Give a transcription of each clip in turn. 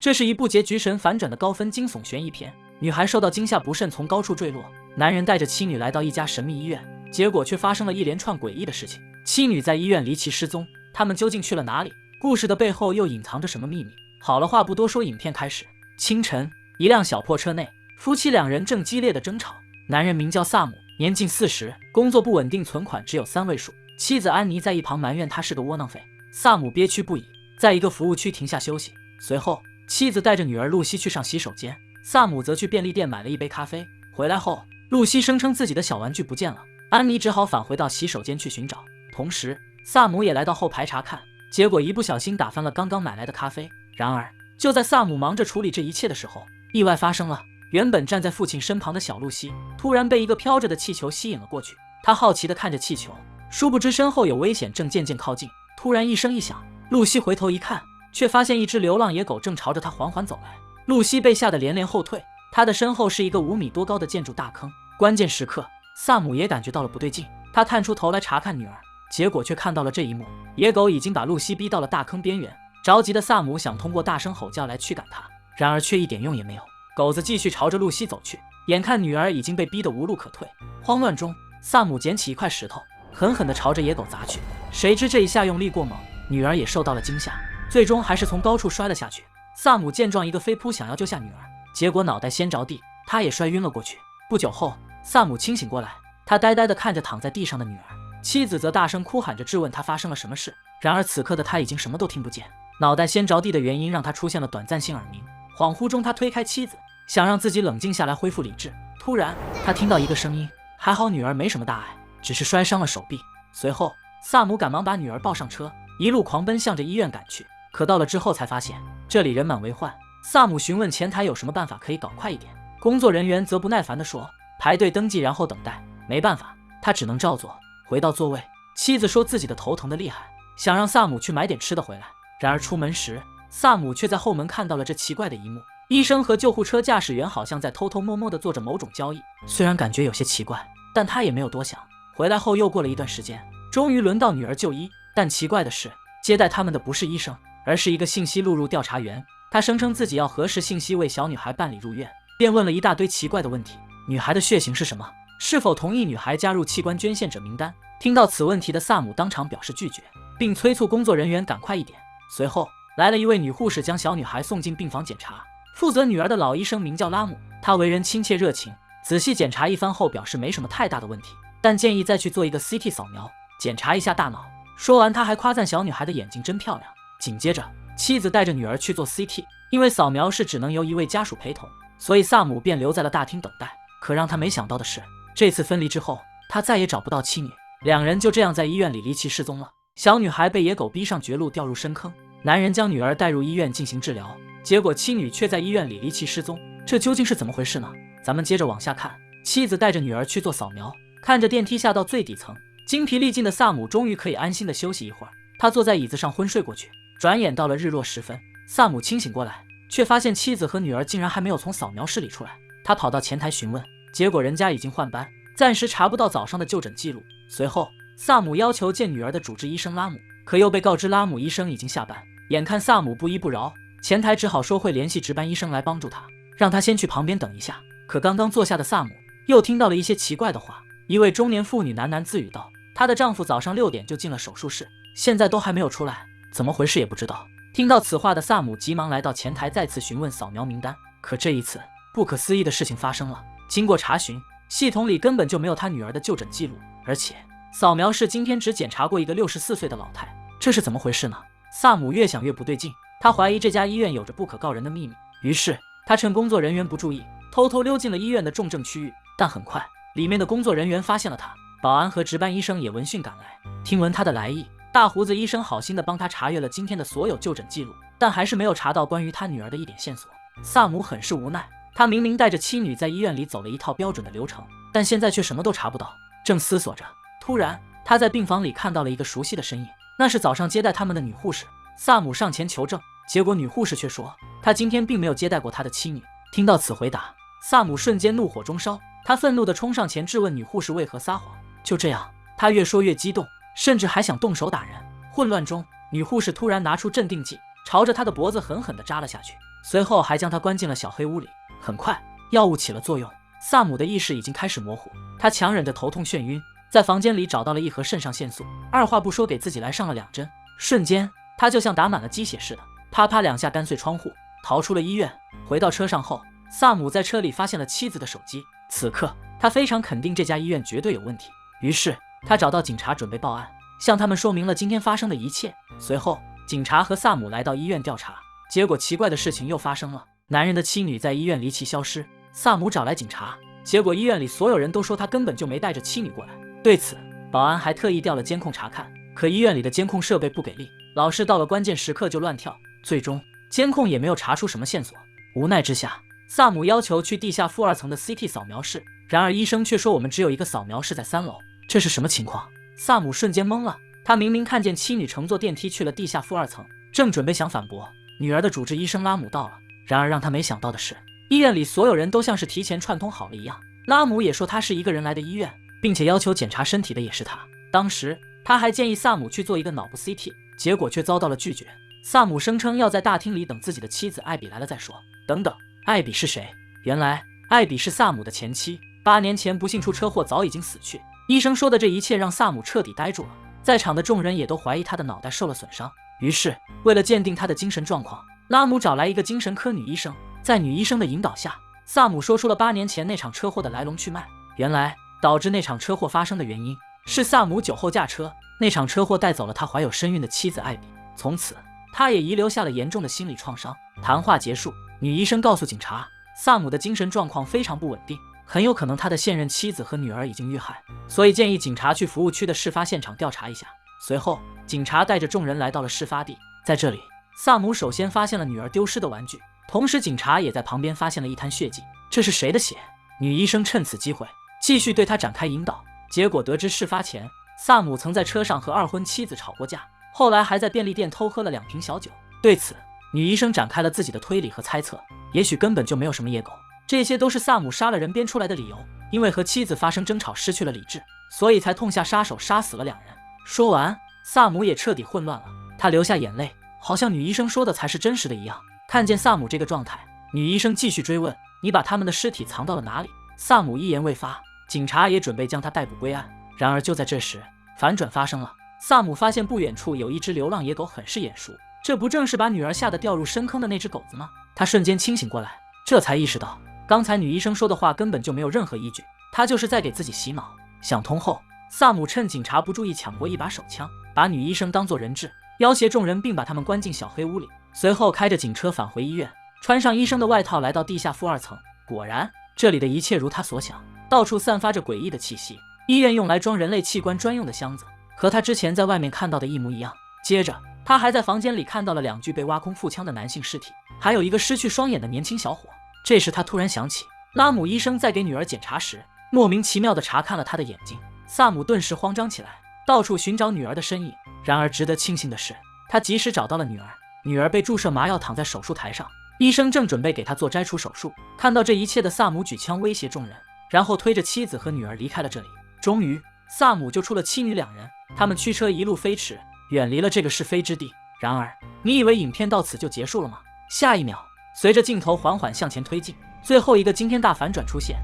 这是一部结局神反转的高分惊悚悬疑片。女孩受到惊吓不慎从高处坠落，男人带着妻女来到一家神秘医院，结果却发生了一连串诡异的事情。妻女在医院离奇失踪，他们究竟去了哪里？故事的背后又隐藏着什么秘密？好了，话不多说，影片开始。清晨，一辆小破车内，夫妻两人正激烈的争吵。男人名叫萨姆，年近40，工作不稳定，存款只有3位数。妻子安妮在一旁埋怨他是个窝囊废。萨姆憋屈不已，在一个服务区停下休息。随后，妻子带着女儿露西去上洗手间，萨姆则去便利店买了一杯咖啡。回来后，露西声称自己的小玩具不见了，安妮只好返回到洗手间去寻找。同时，萨姆也来到后排查看，结果一不小心打翻了刚刚买来的咖啡。然而，就在萨姆忙着处理这一切的时候，意外发生了。原本站在父亲身旁的小露西，突然被一个飘着的气球吸引了过去。她好奇地看着气球，殊不知身后有危险正渐渐靠近。突然一声一响，露西回头一看，却发现一只流浪野狗正朝着她缓缓走来。露西被吓得连连后退，她的身后是一个5米多高的建筑大坑。关键时刻，萨姆也感觉到了不对劲，他探出头来查看女儿，结果却看到了这一幕：野狗已经把露西逼到了大坑边缘。着急的萨姆想通过大声吼叫来驱赶它，然而却一点用也没有。狗子继续朝着露西走去，眼看女儿已经被逼得无路可退。慌乱中，萨姆捡起一块石头，狠狠地朝着野狗砸去。谁知这一下用力过猛，女儿也受到了惊吓，最终还是从高处摔了下去。萨姆见状一个飞扑，想要救下女儿，结果脑袋先着地，他也摔晕了过去。不久后，萨姆清醒过来，他呆呆地看着躺在地上的女儿，妻子则大声哭喊着质问他发生了什么事。然而此刻的他已经什么都听不见，脑袋先着地的原因让他出现了短暂性耳鸣。恍惚中，他推开妻子，想让自己冷静下来，恢复理智。突然，他听到一个声音，还好女儿没什么大碍，只是摔伤了手臂。随后，萨姆赶忙把女儿抱上车，一路狂奔向着医院赶去。可到了之后才发现，这里人满为患。萨姆询问前台有什么办法可以搞快一点，工作人员则不耐烦地说：“排队登记，然后等待。”没办法，他只能照做。回到座位，妻子说自己的头疼得厉害，想让萨姆去买点吃的回来。然而出门时，萨姆却在后门看到了这奇怪的一幕：医生和救护车驾驶员好像在偷偷摸摸地做着某种交易。虽然感觉有些奇怪，但他也没有多想。回来后又过了一段时间，终于轮到女儿就医，但奇怪的是，接待他们的不是医生，而是一个信息录入调查员。他声称自己要核实信息为小女孩办理入院，便问了一大堆奇怪的问题：女孩的血型是什么？是否同意女孩加入器官捐献者名单？听到此问题的萨姆当场表示拒绝，并催促工作人员赶快一点。随后来了一位女护士，将小女孩送进病房检查。负责女儿的老医生名叫拉姆，他为人亲切热情，仔细检查一番后表示没什么太大的问题，但建议再去做一个 CT 扫描，检查一下大脑。说完，他还夸赞小女孩的眼睛真漂亮。紧接着，妻子带着女儿去做 CT， 因为扫描是只能由一位家属陪同，所以萨姆便留在了大厅等待。可让他没想到的是，这次分离之后，他再也找不到妻女，两人就这样在医院里离奇失踪了。小女孩被野狗逼上绝路，掉入深坑，男人将女儿带入医院进行治疗，结果妻女却在医院里离奇失踪，这究竟是怎么回事呢？咱们接着往下看。妻子带着女儿去做扫描，看着电梯下到最底层，精疲力尽的萨姆终于可以安心的休息一会儿。他坐在椅子上昏睡过去。转眼到了日落时分，萨姆清醒过来，却发现妻子和女儿竟然还没有从扫描室里出来。他跑到前台询问，结果人家已经换班，暂时查不到早上的就诊记录。随后，萨姆要求见女儿的主治医生拉姆，可又被告知拉姆医生已经下班。眼看萨姆不依不饶，前台只好说会联系值班医生来帮助他，让他先去旁边等一下。可刚刚坐下的萨姆又听到了一些奇怪的话。一位中年妇女喃喃自语道：“她的丈夫早上6点就进了手术室，现在都还没有出来，怎么回事也不知道。”听到此话的萨姆急忙来到前台，再次询问扫描名单。可这一次，不可思议的事情发生了。经过查询，系统里根本就没有他女儿的就诊记录，而且扫描室今天只检查过一个64岁的老太，这是怎么回事呢？萨姆越想越不对劲，他怀疑这家医院有着不可告人的秘密。于是他趁工作人员不注意，偷偷溜进了医院的重症区域。但很快，里面的工作人员发现了他，保安和值班医生也闻讯赶来。听闻他的来意，大胡子医生好心的帮他查阅了今天的所有就诊记录，但还是没有查到关于他女儿的一点线索。萨姆很是无奈，他明明带着妻女在医院里走了一套标准的流程，但现在却什么都查不到。正思索着，突然他在病房里看到了一个熟悉的身影，那是早上接待他们的女护士。萨姆上前求证，结果女护士却说他今天并没有接待过他的妻女。听到此回答，萨姆瞬间怒火中烧，他愤怒地冲上前质问女护士为何撒谎。就这样，他越说越激动，甚至还想动手打人。混乱中，女护士突然拿出镇定剂，朝着他的脖子狠狠地扎了下去。随后还将他关进了小黑屋里。很快，药物起了作用，萨姆的意识已经开始模糊，他强忍着头痛眩晕，在房间里找到了一盒肾上腺素，二话不说给自己来上了2针。瞬间，他就像打满了鸡血似的，啪啪2下干碎窗户，逃出了医院。回到车上后，萨姆在车里发现了妻子的手机。此刻，他非常肯定这家医院绝对有问题，于是他找到警察准备报案，向他们说明了今天发生的一切。随后，警察和萨姆来到医院调查，结果奇怪的事情又发生了，男人的妻女在医院离奇消失。萨姆找来警察，结果医院里所有人都说他根本就没带着妻女过来。对此，保安还特意调了监控查看，可医院里的监控设备不给力，老是到了关键时刻就乱跳，最终监控也没有查出什么线索。无奈之下，萨姆要求去地下负2层的 CT 扫描室，然而医生却说我们只有一个扫描室在3楼，这是什么情况？萨姆瞬间懵了，他明明看见妻女乘坐电梯去了地下负2层，正准备想反驳，女儿的主治医生拉姆到了。然而让他没想到的是，医院里所有人都像是提前串通好了一样，拉姆也说他是一个人来的医院，并且要求检查身体的也是他。当时他还建议萨姆去做一个脑部 CT， 结果却遭到了拒绝。萨姆声称要在大厅里等自己的妻子艾比来了再说。等等，艾比是谁？原来艾比是萨姆的前妻，8年前不幸出车祸，早已经死去。医生说的这一切让萨姆彻底呆住了，在场的众人也都怀疑他的脑袋受了损伤。于是为了鉴定他的精神状况，拉姆找来一个精神科女医生，在女医生的引导下，萨姆说出了8年前那场车祸的来龙去脉。原来导致那场车祸发生的原因是萨姆酒后驾车，那场车祸带走了他怀有身孕的妻子艾比，从此他也遗留下了严重的心理创伤。谈话结束，女医生告诉警察，萨姆的精神状况非常不稳定，很有可能他的现任妻子和女儿已经遇害，所以建议警察去服务区的事发现场调查一下。随后，警察带着众人来到了事发地，在这里，萨姆首先发现了女儿丢失的玩具，同时警察也在旁边发现了一滩血迹，这是谁的血？女医生趁此机会继续对他展开引导，结果得知事发前，萨姆曾在车上和2婚妻子吵过架，后来还在便利店偷喝了2瓶小酒。对此，女医生展开了自己的推理和猜测，也许根本就没有什么野狗，这些都是萨姆杀了人编出来的理由，因为和妻子发生争吵失去了理智，所以才痛下杀手杀死了2人。说完，萨姆也彻底混乱了，他流下眼泪，好像女医生说的才是真实的一样。看见萨姆这个状态，女医生继续追问，你把他们的尸体藏到了哪里？萨姆一言未发，警察也准备将他逮捕归案。然而就在这时，反转发生了，萨姆发现不远处有一只流浪野狗很是眼熟，这不正是把女儿吓得掉入深坑的那只狗子吗？他瞬间清醒过来，这才意识到刚才女医生说的话根本就没有任何依据，他就是在给自己洗脑。想通后，萨姆趁警察不注意抢过一把手枪，把女医生当作人质，要挟众人，并把他们关进小黑屋里。随后开着警车返回医院，穿上医生的外套来到地下负2层。果然，这里的一切如他所想，到处散发着诡异的气息。医院用来装人类器官专用的箱子，和他之前在外面看到的一模一样。接着，他还在房间里看到了2具被挖空腹腔的男性尸体，还有一个失去双眼的年轻小伙。这时他突然想起，拉姆医生在给女儿检查时，莫名其妙地查看了她的眼睛。萨姆顿时慌张起来，到处寻找女儿的身影。然而值得庆幸的是，他及时找到了女儿。女儿被注射麻药，躺在手术台上，医生正准备给她做摘除手术。看到这一切的萨姆举枪威胁众人，然后推着妻子和女儿离开了这里。终于，萨姆救出了妻女2人，他们驱车一路飞驰，远离了这个是非之地。然而，你以为影片到此就结束了吗？下一秒，随着镜头缓缓向前推进，最后一个惊天大反转出现。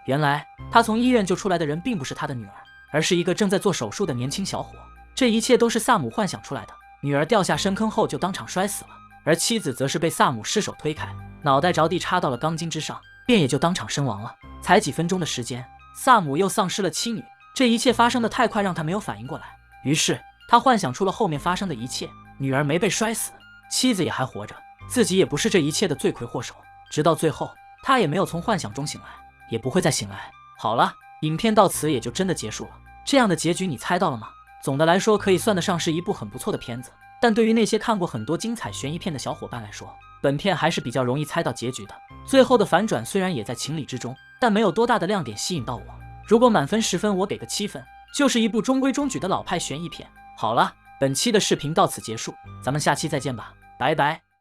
原来，他从医院救出来的人并不是他的女儿，而是一个正在做手术的年轻小伙。这一切都是萨姆幻想出来的。女儿掉下深坑后就当场摔死了，而妻子则是被萨姆失手推开，脑袋着地插到了钢筋之上，便也就当场身亡了。才几分钟的时间，萨姆又丧失了妻女。这一切发生的太快，让他没有反应过来。于是他幻想出了后面发生的一切，女儿没被摔死，妻子也还活着，自己也不是这一切的罪魁祸首。直到最后，他也没有从幻想中醒来，也不会再醒来。好了，影片到此也就真的结束了。这样的结局你猜到了吗？总的来说，可以算得上是一部很不错的片子，但对于那些看过很多精彩悬疑片的小伙伴来说，本片还是比较容易猜到结局的。最后的反转虽然也在情理之中，但没有多大的亮点吸引到我。如果满分10分，我给个7分，就是一部中规中矩的老派悬疑片。好了，本期的视频到此结束，咱们下期再见吧，拜拜。